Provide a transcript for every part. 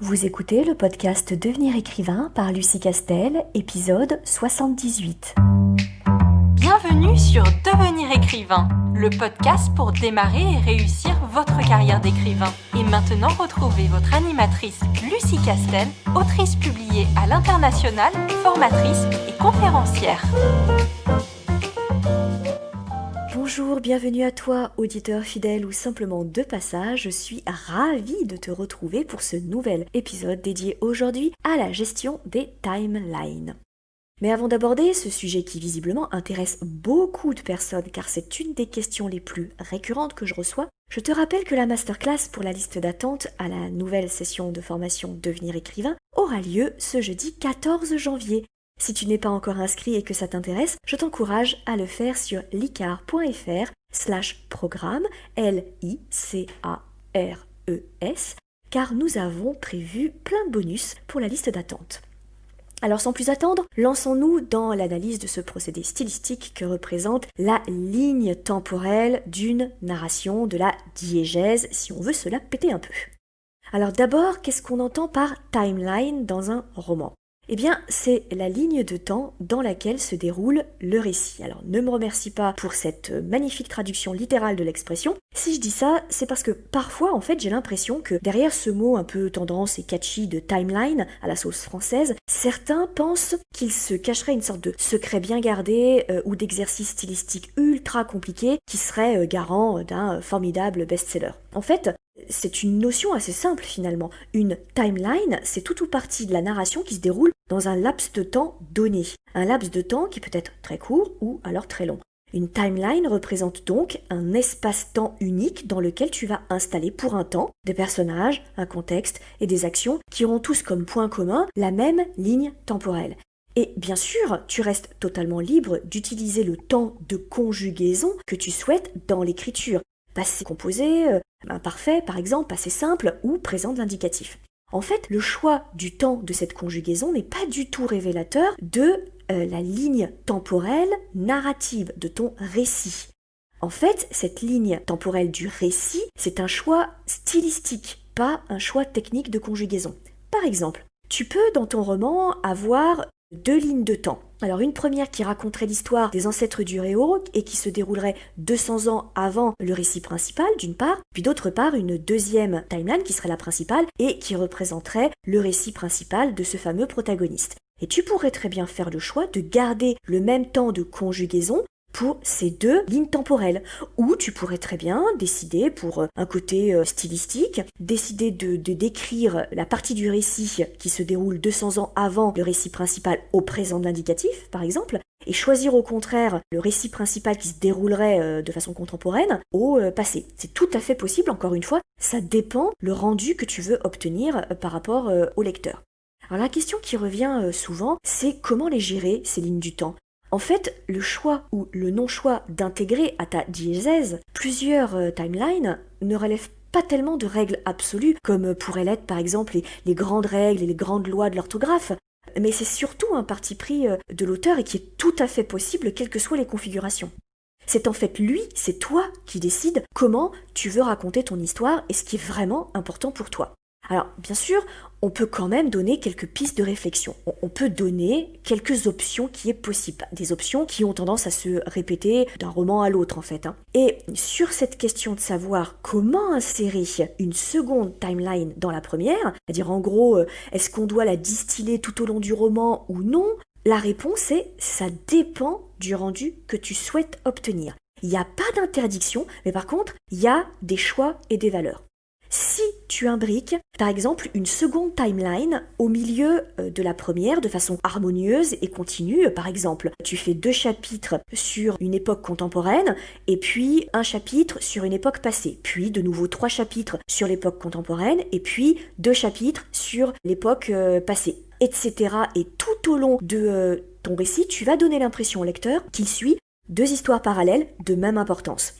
Vous écoutez le podcast Devenir écrivain par Lucie Castel, épisode 78. Bienvenue sur Devenir écrivain, le podcast pour démarrer et réussir votre carrière d'écrivain. Et maintenant, retrouvez votre animatrice Lucie Castel, autrice publiée à l'international, formatrice et conférencière. Bonjour, bienvenue à toi, auditeur fidèle ou simplement de passage. Je suis ravie de te retrouver pour ce nouvel épisode dédié aujourd'hui à la gestion des timelines. Mais avant d'aborder ce sujet qui visiblement intéresse beaucoup de personnes car c'est une des questions les plus récurrentes que je reçois, je te rappelle que la masterclass pour la liste d'attente à la nouvelle session de formation Devenir écrivain aura lieu ce jeudi 14 janvier. Si tu n'es pas encore inscrit et que ça t'intéresse, je t'encourage à le faire sur licar.fr/programme, LICARES, car nous avons prévu plein de bonus pour la liste d'attente. Alors sans plus attendre, lançons-nous dans l'analyse de ce procédé stylistique que représente la ligne temporelle d'une narration, de la diégèse, si on veut se la péter un peu. Alors d'abord, qu'est-ce qu'on entend par timeline dans un roman ? Eh bien, c'est la ligne de temps dans laquelle se déroule le récit. Alors, ne me remercie pas pour cette magnifique traduction littérale de l'expression. Si je dis ça, c'est parce que parfois, en fait, j'ai l'impression que derrière ce mot un peu tendance et catchy de timeline à la sauce française, certains pensent qu'il se cacherait une sorte de secret bien gardé ou d'exercice stylistique ultra compliqué qui serait garant d'un formidable best-seller. En fait, c'est une notion assez simple finalement. Une timeline, c'est tout ou partie de la narration qui se déroule dans un laps de temps donné. Un laps de temps qui peut être très court ou alors très long. Une timeline représente donc un espace-temps unique dans lequel tu vas installer pour un temps des personnages, un contexte et des actions qui auront tous comme point commun la même ligne temporelle. Et bien sûr, tu restes totalement libre d'utiliser le temps de conjugaison que tu souhaites dans l'écriture. Passé composé, imparfait par exemple, passé simple ou présent de l'indicatif. En fait, le choix du temps de cette conjugaison n'est pas du tout révélateur de la ligne temporelle narrative de ton récit. En fait, cette ligne temporelle du récit, c'est un choix stylistique, pas un choix technique de conjugaison. Par exemple, tu peux dans ton roman avoir deux lignes de temps. Alors une première qui raconterait l'histoire des ancêtres du héros et qui se déroulerait 200 ans avant le récit principal d'une part, puis d'autre part une deuxième timeline qui serait la principale et qui représenterait le récit principal de ce fameux protagoniste. Et tu pourrais très bien faire le choix de garder le même temps de conjugaison pour ces deux lignes temporelles. Ou tu pourrais très bien décider, pour un côté stylistique, décider de décrire la partie du récit qui se déroule 200 ans avant le récit principal au présent de l'indicatif, par exemple, et choisir au contraire le récit principal qui se déroulerait de façon contemporaine au passé. C'est tout à fait possible, encore une fois, ça dépend le rendu que tu veux obtenir par rapport au lecteur. Alors la question qui revient souvent, c'est comment les gérer, ces lignes du temps ? En fait, le choix ou le non-choix d'intégrer à ta diégèse plusieurs timelines ne relève pas tellement de règles absolues, comme pourraient l'être par exemple les grandes règles et les grandes lois de l'orthographe, mais c'est surtout un parti pris de l'auteur et qui est tout à fait possible quelles que soient les configurations. C'est en fait lui, c'est toi qui décides comment tu veux raconter ton histoire et ce qui est vraiment important pour toi. Alors, bien sûr, on peut quand même donner quelques pistes de réflexion. On peut donner quelques options qui est possible. Des options qui ont tendance à se répéter d'un roman à l'autre, en fait. Et sur cette question de savoir comment insérer une seconde timeline dans la première, c'est-à-dire en gros, est-ce qu'on doit la distiller tout au long du roman ou non ? La réponse est, ça dépend du rendu que tu souhaites obtenir. Il n'y a pas d'interdiction, mais par contre, il y a des choix et des valeurs. Si tu imbriques, par exemple, une seconde timeline au milieu de la première de façon harmonieuse et continue, par exemple, tu fais 2 chapitres sur une époque contemporaine et puis un chapitre sur une époque passée, puis de nouveau 3 chapitres sur l'époque contemporaine et puis 2 chapitres sur l'époque passée, etc. Et tout au long de ton récit, tu vas donner l'impression au lecteur qu'il suit 2 histoires parallèles de même importance.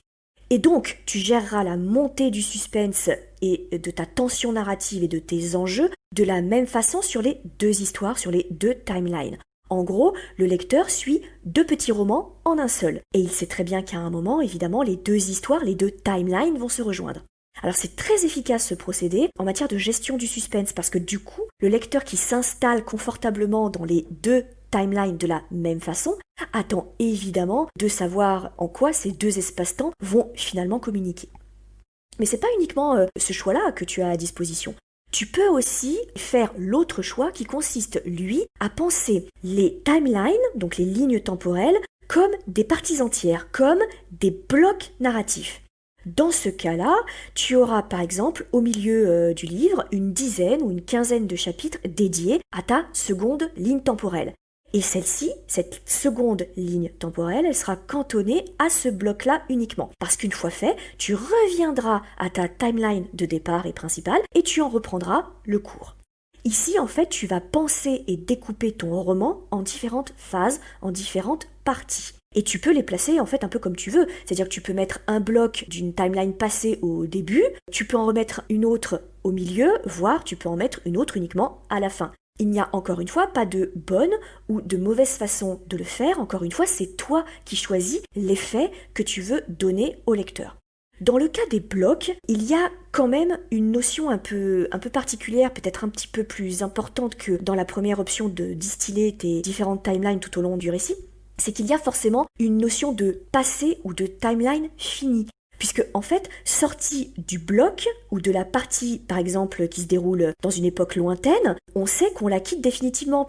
Et donc, tu géreras la montée du suspense et de ta tension narrative et de tes enjeux de la même façon sur les 2 histoires, sur les 2 timelines. En gros, le lecteur suit 2 petits romans en un seul. Et il sait très bien qu'à un moment, évidemment, les 2 histoires, les 2 timelines vont se rejoindre. Alors c'est très efficace ce procédé en matière de gestion du suspense parce que du coup, le lecteur qui s'installe confortablement dans les deux timelines de la même façon attend évidemment de savoir en quoi ces deux espaces-temps vont finalement communiquer. Mais c'est pas uniquement ce choix-là que tu as à disposition. Tu peux aussi faire l'autre choix qui consiste, lui, à penser les timelines, donc les lignes temporelles, comme des parties entières, comme des blocs narratifs. Dans ce cas-là, tu auras par exemple au milieu du livre une dizaine ou une quinzaine de chapitres dédiés à ta seconde ligne temporelle. Et celle-ci, cette seconde ligne temporelle, elle sera cantonnée à ce bloc-là uniquement. Parce qu'une fois fait, tu reviendras à ta timeline de départ et principale et tu en reprendras le cours. Ici, en fait, tu vas penser et découper ton roman en différentes phases, en différentes parties. Et tu peux les placer en fait un peu comme tu veux. C'est-à-dire que tu peux mettre un bloc d'une timeline passée au début, tu peux en remettre une autre au milieu, voire tu peux en mettre une autre uniquement à la fin. Il n'y a encore une fois pas de bonne ou de mauvaise façon de le faire. Encore une fois, c'est toi qui choisis l'effet que tu veux donner au lecteur. Dans le cas des blocs, il y a quand même une notion un peu particulière, peut-être un petit peu plus importante que dans la première option de distiller tes différentes timelines tout au long du récit. C'est qu'il y a forcément une notion de passé ou de timeline finie. Puisque, en fait, sorti du bloc ou de la partie, par exemple, qui se déroule dans une époque lointaine, on sait qu'on la quitte définitivement,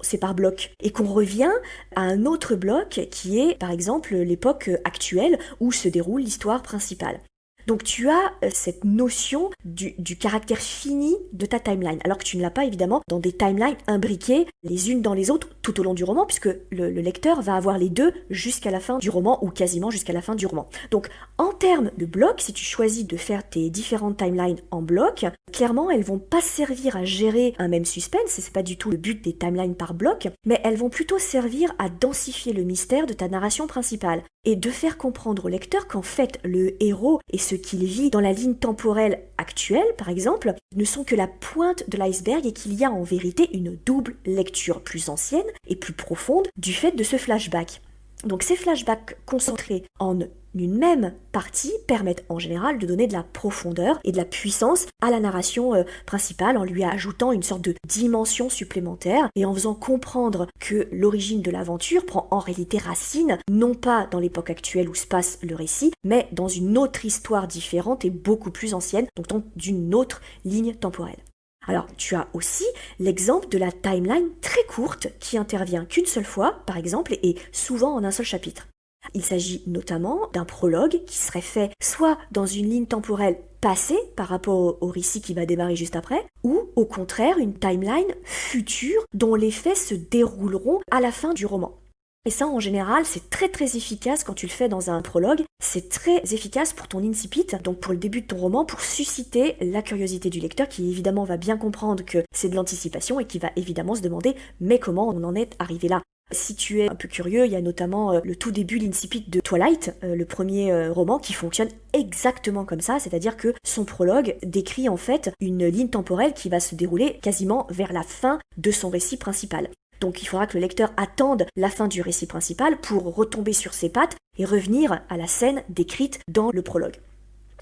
c'est par bloc. Et qu'on revient à un autre bloc qui est, par exemple, l'époque actuelle où se déroule l'histoire principale. Donc tu as cette notion du caractère fini de ta timeline, alors que tu ne l'as pas évidemment dans des timelines imbriquées les unes dans les autres tout au long du roman, puisque le lecteur va avoir les deux jusqu'à la fin du roman, ou quasiment jusqu'à la fin du roman. Donc en termes de blocs, si tu choisis de faire tes différentes timelines en bloc, clairement elles vont pas servir à gérer un même suspense, c'est pas du tout le but des timelines par bloc, mais elles vont plutôt servir à densifier le mystère de ta narration principale, et de faire comprendre au lecteur qu'en fait le héros et ce qu'il vit dans la ligne temporelle actuelle, par exemple, ne sont que la pointe de l'iceberg et qu'il y a en vérité une double lecture plus ancienne et plus profonde du fait de ce flashback. Donc ces flashbacks concentrés en une même partie permettent en général de donner de la profondeur et de la puissance à la narration principale en lui ajoutant une sorte de dimension supplémentaire et en faisant comprendre que l'origine de l'aventure prend en réalité racine non pas dans l'époque actuelle où se passe le récit, mais dans une autre histoire différente et beaucoup plus ancienne, donc dans une autre ligne temporelle. Alors, tu as aussi l'exemple de la timeline très courte qui intervient qu'une seule fois, par exemple, et souvent en un seul chapitre. Il s'agit notamment d'un prologue qui serait fait soit dans une ligne temporelle passée par rapport au récit qui va démarrer juste après, ou au contraire une timeline future dont les faits se dérouleront à la fin du roman. Et ça, en général, c'est très très efficace quand tu le fais dans un prologue. C'est très efficace pour ton incipit, donc pour le début de ton roman, pour susciter la curiosité du lecteur qui évidemment va bien comprendre que c'est de l'anticipation et qui va évidemment se demander « mais comment on en est arrivé là ?» Si tu es un peu curieux, il y a notamment le tout début, l'incipit de Twilight, le premier roman qui fonctionne exactement comme ça, c'est-à-dire que son prologue décrit en fait une ligne temporelle qui va se dérouler quasiment vers la fin de son récit principal. Donc il faudra que le lecteur attende la fin du récit principal pour retomber sur ses pattes et revenir à la scène décrite dans le prologue.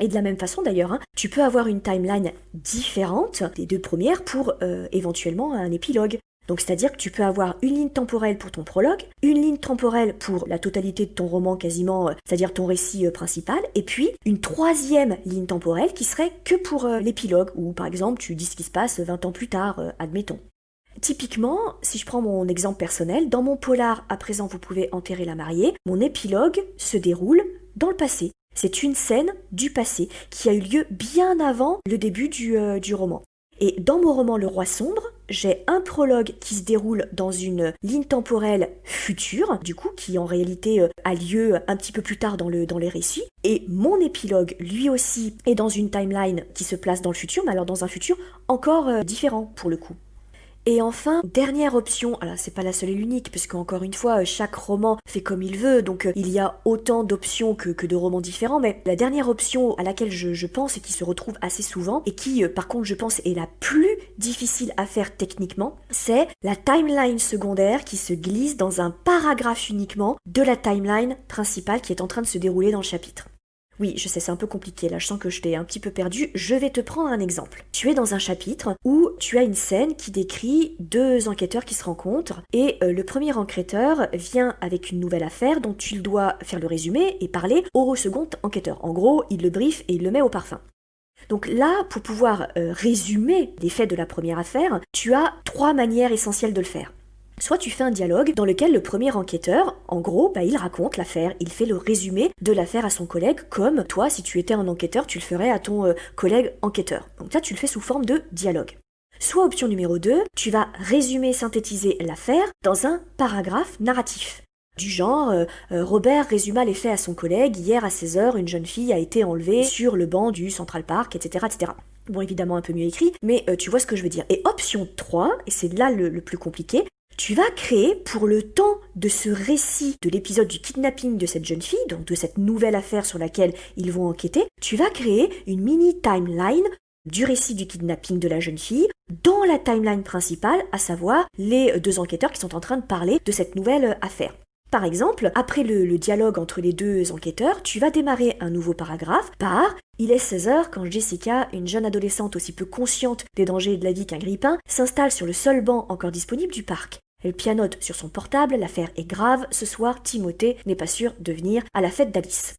Et de la même façon d'ailleurs, tu peux avoir une timeline différente des deux premières pour éventuellement un épilogue. Donc c'est-à-dire que tu peux avoir une ligne temporelle pour ton prologue, une ligne temporelle pour la totalité de ton roman quasiment, c'est-à-dire ton récit principal, et puis une troisième ligne temporelle qui serait que pour l'épilogue, où par exemple tu dis ce qui se passe 20 ans plus tard, admettons. Typiquement, si je prends mon exemple personnel, dans mon polar « À présent vous pouvez enterrer la mariée », mon épilogue se déroule dans le passé. C'est une scène du passé qui a eu lieu bien avant le début du roman. Et dans mon roman Le Roi Sombre, j'ai un prologue qui se déroule dans une ligne temporelle future, du coup, qui en réalité a lieu un petit peu plus tard dans les récits. Et mon épilogue, lui aussi, est dans une timeline qui se place dans le futur, mais alors dans un futur encore différent pour le coup. Et enfin, dernière option, alors c'est pas la seule et l'unique, puisque encore une fois, chaque roman fait comme il veut, donc il y a autant d'options que de romans différents, mais la dernière option à laquelle je pense et qui se retrouve assez souvent, et qui par contre je pense est la plus difficile à faire techniquement, c'est la timeline secondaire qui se glisse dans un paragraphe uniquement de la timeline principale qui est en train de se dérouler dans le chapitre. Oui, je sais, c'est un peu compliqué, là je sens que je t'ai un petit peu perdu, je vais te prendre un exemple. Tu es dans un chapitre où tu as une scène qui décrit deux enquêteurs qui se rencontrent, et le premier enquêteur vient avec une nouvelle affaire dont tu dois faire le résumé et parler au second enquêteur. En gros, il le briefe et il le met au parfum. Donc là, pour pouvoir résumer les faits de la première affaire, tu as 3 manières essentielles de le faire. Soit tu fais un dialogue dans lequel le premier enquêteur, en gros, il raconte l'affaire, il fait le résumé de l'affaire à son collègue, comme toi, si tu étais un enquêteur, tu le ferais à ton collègue enquêteur. Donc ça, tu le fais sous forme de dialogue. Soit option numéro 2, tu vas résumer, synthétiser l'affaire dans un paragraphe narratif. Du genre, Robert résuma les faits à son collègue, hier à 16h, une jeune fille a été enlevée sur le banc du Central Park, etc. etc. Bon, évidemment un peu mieux écrit, mais tu vois ce que je veux dire. Et option 3, et c'est là le plus compliqué, tu vas créer, pour le temps de ce récit de l'épisode du kidnapping de cette jeune fille, donc de cette nouvelle affaire sur laquelle ils vont enquêter, tu vas créer une mini timeline du récit du kidnapping de la jeune fille dans la timeline principale, à savoir les 2 enquêteurs qui sont en train de parler de cette nouvelle affaire. Par exemple, après le dialogue entre les 2 enquêteurs, tu vas démarrer un nouveau paragraphe par « Il est 16h quand Jessica, une jeune adolescente aussi peu consciente des dangers de la vie qu'un grille-pain, s'installe sur le seul banc encore disponible du parc. Elle pianote sur son portable, l'affaire est grave, ce soir Timothée n'est pas sûr de venir à la fête d'Alice. »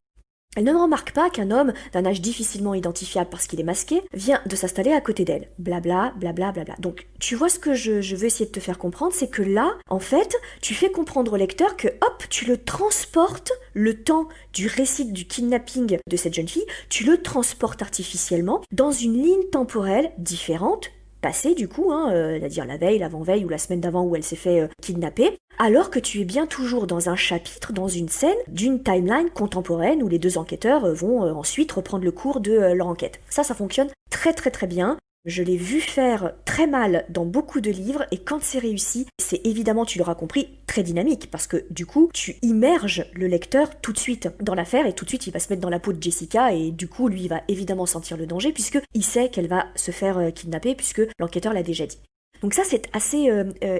Elle ne remarque pas qu'un homme, d'un âge difficilement identifiable parce qu'il est masqué, vient de s'installer à côté d'elle. Blabla, blabla, blabla. Donc, tu vois ce que je veux essayer de te faire comprendre, c'est que là, en fait, tu fais comprendre au lecteur que, hop, tu le transportes, le temps du récit du kidnapping de cette jeune fille, tu le transportes artificiellement dans une ligne temporelle différente, passée du coup, c'est-à-dire la veille, l'avant-veille ou la semaine d'avant où elle s'est fait kidnapper, alors que tu es bien toujours dans un chapitre, dans une scène d'une timeline contemporaine où les 2 enquêteurs vont ensuite reprendre le cours de leur enquête. Ça fonctionne très très très bien. Je l'ai vu faire très mal dans beaucoup de livres, et quand c'est réussi, c'est évidemment, tu l'auras compris, très dynamique, parce que du coup, tu immerges le lecteur tout de suite dans l'affaire, et tout de suite, il va se mettre dans la peau de Jessica, et du coup, lui, il va évidemment sentir le danger, puisqu'il sait qu'elle va se faire kidnapper, puisque l'enquêteur l'a déjà dit. Donc ça, c'est assez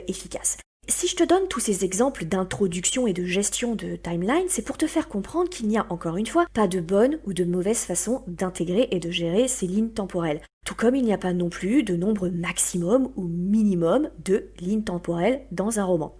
efficace. Si je te donne tous ces exemples d'introduction et de gestion de timeline, c'est pour te faire comprendre qu'il n'y a, encore une fois, pas de bonne ou de mauvaise façon d'intégrer et de gérer ces lignes temporelles. Tout comme il n'y a pas non plus de nombre maximum ou minimum de lignes temporelles dans un roman.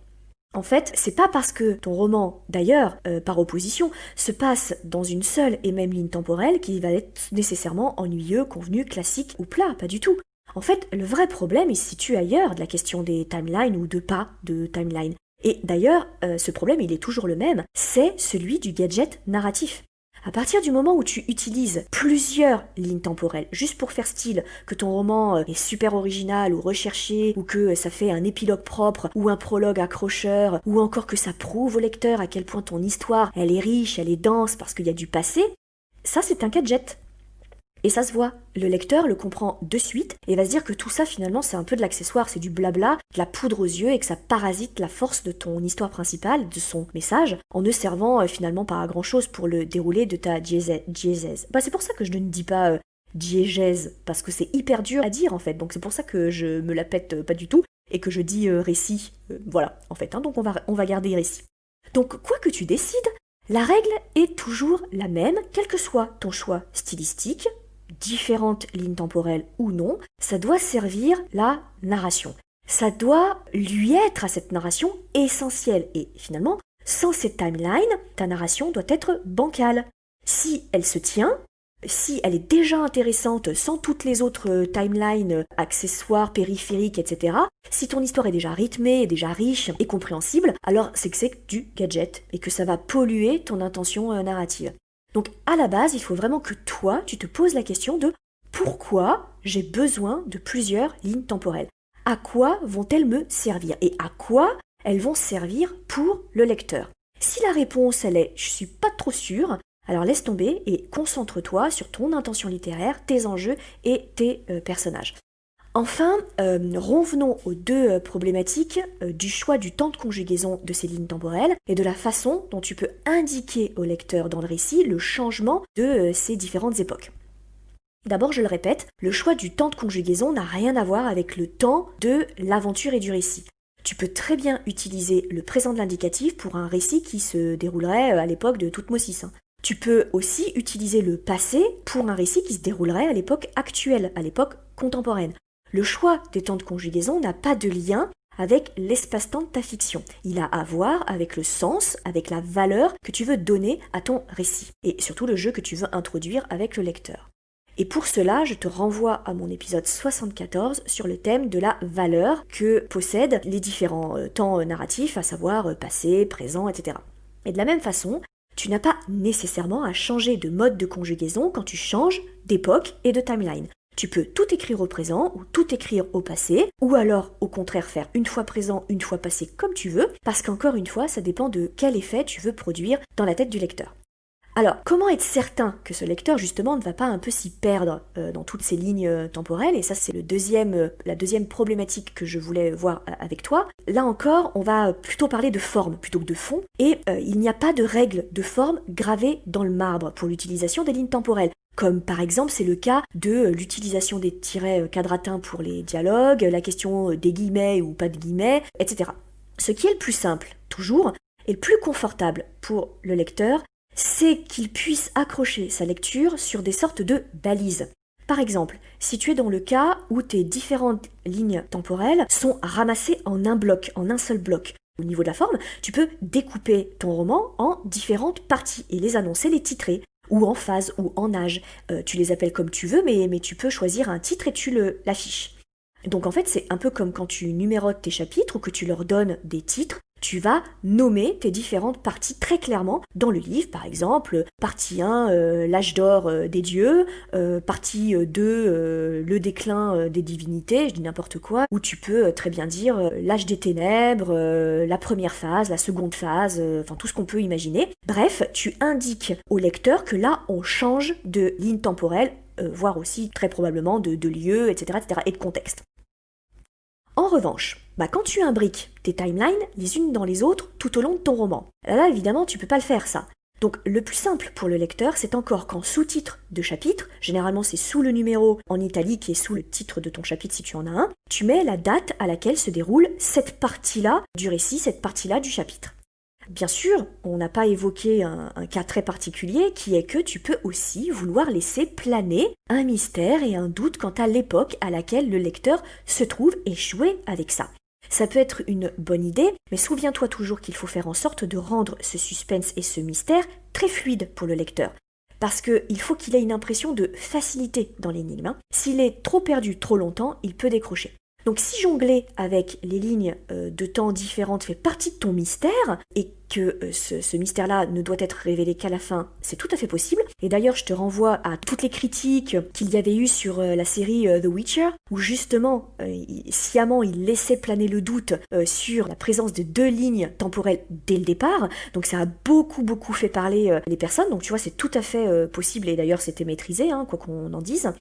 En fait, c'est pas parce que ton roman, d'ailleurs, par opposition, se passe dans une seule et même ligne temporelle qu'il va être nécessairement ennuyeux, convenu, classique ou plat, pas du tout. En fait, le vrai problème, il se situe ailleurs de la question des timelines ou de pas de timeline. Et d'ailleurs, ce problème, il est toujours le même, c'est celui du gadget narratif. À partir du moment où tu utilises plusieurs lignes temporelles, juste pour faire style que ton roman est super original ou recherché, ou que ça fait un épilogue propre, ou un prologue accrocheur, ou encore que ça prouve au lecteur à quel point ton histoire, elle est riche, elle est dense parce qu'il y a du passé, ça c'est un gadget. Et ça se voit, le lecteur le comprend de suite et va se dire que tout ça finalement c'est un peu de l'accessoire, c'est du blabla, de la poudre aux yeux et que ça parasite la force de ton histoire principale, de son message, en ne servant finalement pas à grand chose pour le déroulé de ta diégèse. C'est pour ça que je ne dis pas diégèse, parce que c'est hyper dur à dire en fait, donc c'est pour ça que je me la pète pas du tout et que je dis récit, voilà en fait, donc on va garder récit. Donc quoi que tu décides, la règle est toujours la même, quel que soit ton choix stylistique, différentes lignes temporelles ou non, ça doit servir la narration. Ça doit lui être à cette narration essentielle. Et finalement, sans cette timeline, ta narration doit être bancale. Si elle se tient, si elle est déjà intéressante sans toutes les autres timelines, accessoires, périphériques, etc., si ton histoire est déjà rythmée, déjà riche et compréhensible, alors c'est que c'est du gadget et que ça va polluer ton intention narrative. Donc à la base, il faut vraiment que toi, tu te poses la question de pourquoi j'ai besoin de plusieurs lignes temporelles. À quoi vont-elles me servir? Et à quoi elles vont servir pour le lecteur? Si la réponse, elle est « je suis pas trop sûre », alors laisse tomber et concentre-toi sur ton intention littéraire, tes enjeux et tes personnages. Enfin, revenons aux 2 problématiques du choix du temps de conjugaison de ces lignes temporelles et de la façon dont tu peux indiquer au lecteur dans le récit le changement de ces différentes époques. D'abord, je le répète, le choix du temps de conjugaison n'a rien à voir avec le temps de l'aventure et du récit. Tu peux très bien utiliser le présent de l'indicatif pour un récit qui se déroulerait à l'époque de Toutmosis. Tu peux aussi utiliser le passé pour un récit qui se déroulerait à l'époque actuelle, à l'époque contemporaine. Le choix des temps de conjugaison n'a pas de lien avec l'espace-temps de ta fiction. Il a à voir avec le sens, avec la valeur que tu veux donner à ton récit, et surtout le jeu que tu veux introduire avec le lecteur. Et pour cela, je te renvoie à mon épisode 74 sur le thème de la valeur que possèdent les différents temps narratifs, à savoir passé, présent, etc. Et de la même façon, tu n'as pas nécessairement à changer de mode de conjugaison quand tu changes d'époque et de timeline. Tu peux tout écrire au présent ou tout écrire au passé, ou alors au contraire faire une fois présent, une fois passé comme tu veux, parce qu'encore une fois, ça dépend de quel effet tu veux produire dans la tête du lecteur. Alors, comment être certain que ce lecteur, justement, ne va pas un peu s'y perdre dans toutes ces lignes temporelles? Et ça, c'est la deuxième problématique que je voulais voir avec toi. Là encore, on va plutôt parler de forme plutôt que de fond. Et il n'y a pas de règle de forme gravée dans le marbre pour l'utilisation des lignes temporelles. Comme par exemple, c'est le cas de l'utilisation des tirets quadratins pour les dialogues, la question des guillemets ou pas de guillemets, etc. Ce qui est le plus simple, toujours, et le plus confortable pour le lecteur, c'est qu'il puisse accrocher sa lecture sur des sortes de balises. Par exemple, si tu es dans le cas où tes différentes lignes temporelles sont ramassées en un bloc, en un seul bloc. Au niveau de la forme, tu peux découper ton roman en différentes parties et les annoncer, les titrer, ou en phase, ou en âge. Tu les appelles comme tu veux, mais tu peux choisir un titre et tu l'affiches. Donc en fait, c'est un peu comme quand tu numérotes tes chapitres ou que tu leur donnes des titres. Tu vas nommer tes différentes parties très clairement dans le livre, par exemple, partie 1, l'âge d'or des dieux, partie 2, le déclin des divinités, je dis n'importe quoi, ou tu peux très bien dire l'âge des ténèbres, la première phase, la seconde phase, enfin tout ce qu'on peut imaginer. Bref, tu indiques au lecteur que là, on change de ligne temporelle, voire aussi très probablement de lieu, etc., et de contexte. En revanche, quand tu imbriques tes timelines les unes dans les autres tout au long de ton roman, là évidemment tu peux pas le faire ça. Donc le plus simple pour le lecteur, c'est encore qu'en sous-titre de chapitre, généralement c'est sous le numéro en italique et sous le titre de ton chapitre si tu en as un, tu mets la date à laquelle se déroule cette partie-là du récit, cette partie-là du chapitre. Bien sûr, on n'a pas évoqué un cas très particulier qui est que tu peux aussi vouloir laisser planer un mystère et un doute quant à l'époque à laquelle le lecteur se trouve et jouer avec ça. Ça peut être une bonne idée, mais souviens-toi toujours qu'il faut faire en sorte de rendre ce suspense et ce mystère très fluide pour le lecteur. Parce qu'il faut qu'il ait une impression de facilité dans l'énigme. S'il est trop perdu trop longtemps, il peut décrocher. Donc si jongler avec les lignes de temps différentes fait partie de ton mystère, et que ce mystère-là ne doit être révélé qu'à la fin, c'est tout à fait possible. Et d'ailleurs, je te renvoie à toutes les critiques qu'il y avait eu sur la série The Witcher, où justement, sciemment, il laissait planer le doute sur la présence de deux lignes temporelles dès le départ. Donc ça a beaucoup fait parler les personnes. Donc tu vois, c'est tout à fait possible, et d'ailleurs c'était maîtrisé, quoi qu'on en dise.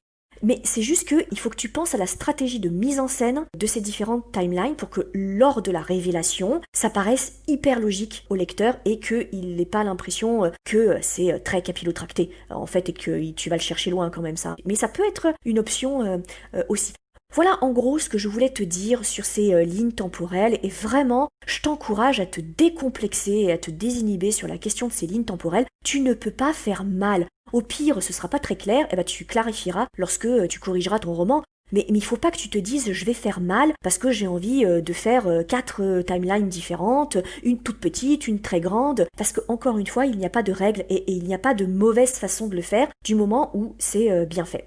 Mais c'est juste qu'il faut que tu penses à la stratégie de mise en scène de ces différentes timelines pour que lors de la révélation, ça paraisse hyper logique au lecteur et qu'il n'ait pas l'impression que c'est très capillotracté en fait et que tu vas le chercher loin quand même ça. Mais ça peut être une option aussi. Voilà en gros ce que je voulais te dire sur ces lignes temporelles et vraiment, je t'encourage à te décomplexer et à te désinhiber sur la question de ces lignes temporelles. Tu ne peux pas faire mal. Au pire, ce sera pas très clair, et tu clarifieras lorsque tu corrigeras ton roman. Mais il faut pas que tu te dises je vais faire mal parce que j'ai envie de faire 4 timelines différentes, une toute petite, une très grande, parce que encore une fois, il n'y a pas de règle et il n'y a pas de mauvaise façon de le faire du moment où c'est bien fait.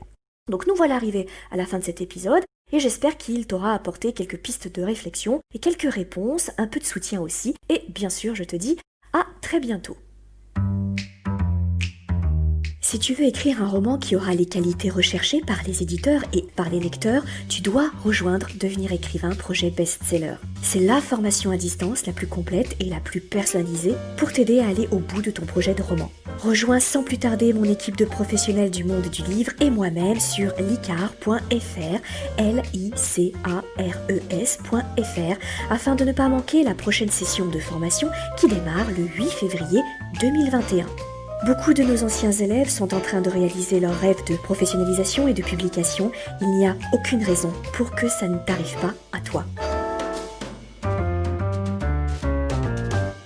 Donc nous voilà arrivés à la fin de cet épisode. Et j'espère qu'il t'aura apporté quelques pistes de réflexion et quelques réponses, un peu de soutien aussi. Et bien sûr, je te dis à très bientôt. Si tu veux écrire un roman qui aura les qualités recherchées par les éditeurs et par les lecteurs, tu dois rejoindre Devenir écrivain projet best-seller. C'est la formation à distance la plus complète et la plus personnalisée pour t'aider à aller au bout de ton projet de roman. Rejoins sans plus tarder mon équipe de professionnels du monde du livre et moi-même sur licares.fr, licares.fr, afin de ne pas manquer la prochaine session de formation qui démarre le 8 février 2021. Beaucoup de nos anciens élèves sont en train de réaliser leur rêve de professionnalisation et de publication. Il n'y a aucune raison pour que ça ne t'arrive pas à toi.